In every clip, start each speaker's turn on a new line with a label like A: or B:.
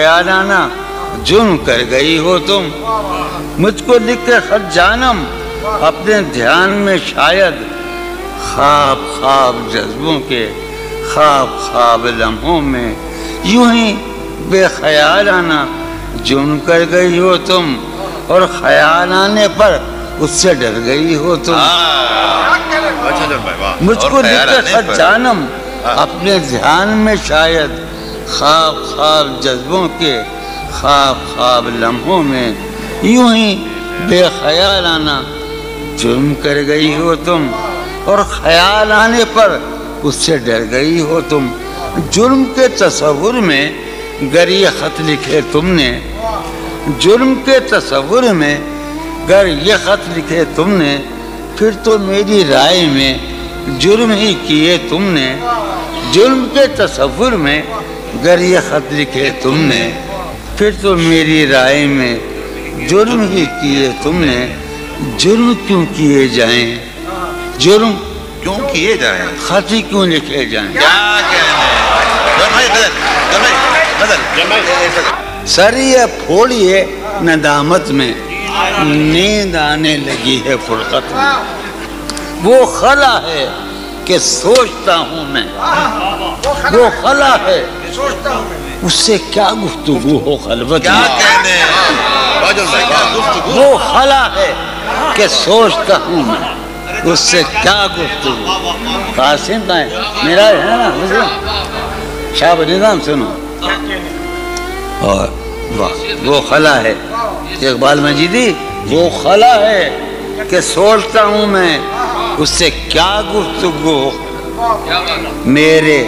A: خیالانہ جرم کر گئی ہو تم، مجھ کو لکھ کے خط جانم اپنے دھیان میں شاید، خواب خواب جذبوں کے خواب خواب لمحوں میں، یوں ہی بے خیالانہ جرم کر گئی ہو تم، اور خیال آنے پر اس سے ڈر گئی ہو تم۔ مجھ کو لکھ کے خط جانم اپنے دھیان میں شاید، خواب خواب جذبوں کے خواب خواب لمحوں میں، یوں ہی بے خیالانہ جرم کر گئی ہو تم، اور خیال آنے پر اس سے ڈر گئی ہو تم۔ جرم کے تصور میں گر یہ خط لکھے تم نے، جرم کے تصور میں گر یہ خط لکھے تم نے، پھر تو میری رائے میں جرم ہی کیے تم نے۔ جرم کے تصور میں گر یہ خط لکھے تم نے، پھر تو میری رائے میں جرم ہی کیے تم نے۔ جرم کیوں کیے جائیں، جرم
B: کیوں کیے جائیں،
A: خط ہی کیوں لکھے جائیں؟ سر یہ پھوڑیے ندامت میں، نیند آنے لگی ہے فرقت میں، وہ خلا ہے کہ سوچتا ہوں میں، وہ خلا ہے اس سے کیا گفتگو ہو خلوت میں، وہ خلا ہے کہ سوچتا ہوں میں، اس سے کیا گفتگو۔ قاسم کا ہے میرا ہے نا، شاہ نظام سنو، اور وہ خلا ہے اقبال مجیدی، وہ خلا ہے کہ سوچتا ہوں میں، اس سے کیا گفتگو میرے۔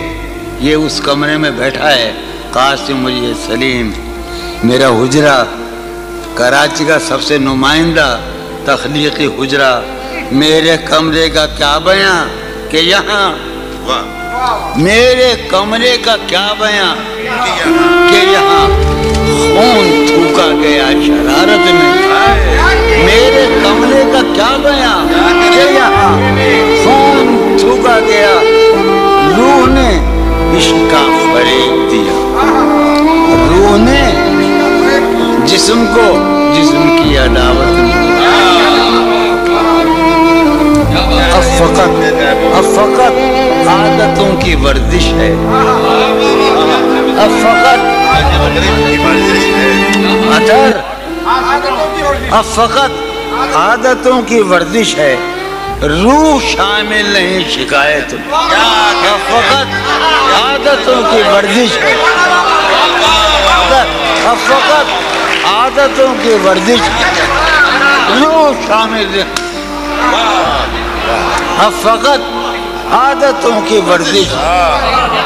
A: یہ اس کمرے میں بیٹھا ہے قاسم مجید سلیم، میرا حجرہ کراچی کا سب سے نمائندہ تخلیقی حجرہ، میرے کمرے کا کیا بیاں کہ یہاں، میرے کمرے کا کیا بیاں کہ یہاں خون تھوکا گیا شرارت میں، میرے کمرے کا کیا بیاں کہ یہاں خون تھوکا گیا، روح نے عشق کا فریب دیا، روح نے جسم کو جسم کی عداوت میں۔ اب فقط عادتوں کی ورزش ہے، اب فقط اب فقط عادتوں کی ورزش ہے، روح شامل نہیں شکایت میں، اب فقط عادتوں کی ورزش ہے، اب فقط عادتوں کی ورزش ہے، روح شامل نہیں، اب فقط عادتوں کی ورزش،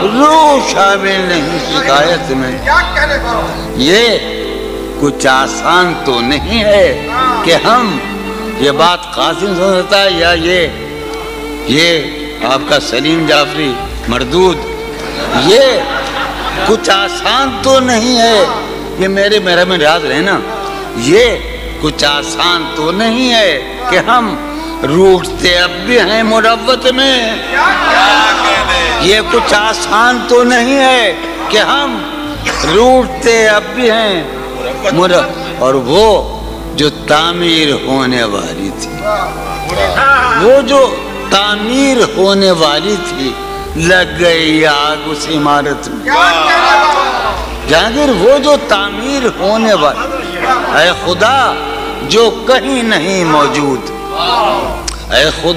A: روح شامل نہیں شکایت میں۔ یہ کچھ آسان تو نہیں ہے کہ ہم، یہ بات قاسم سمجھتا ہے یا یہ آپ کا سلیم جعفری مردود، یہ کچھ آسان تو نہیں ہے، یہ میرے میں یاد رہے نا، یہ کچھ آسان تو نہیں ہے کہ ہم روٹتے اب بھی ہیں مروت میں، یہ کچھ آسان تو نہیں ہے کہ ہم روٹتے اب بھی ہیں مروت، اور وہ جو تعمیر ہونے والی تھی، وہ جو تعمیر ہونے والی تھی، لگ گئی آگ اس عمارت میں، جہانگیر وہ جو تعمیر ہونے والی، اے خدا جو کہیں نہیں موجود، اے خدا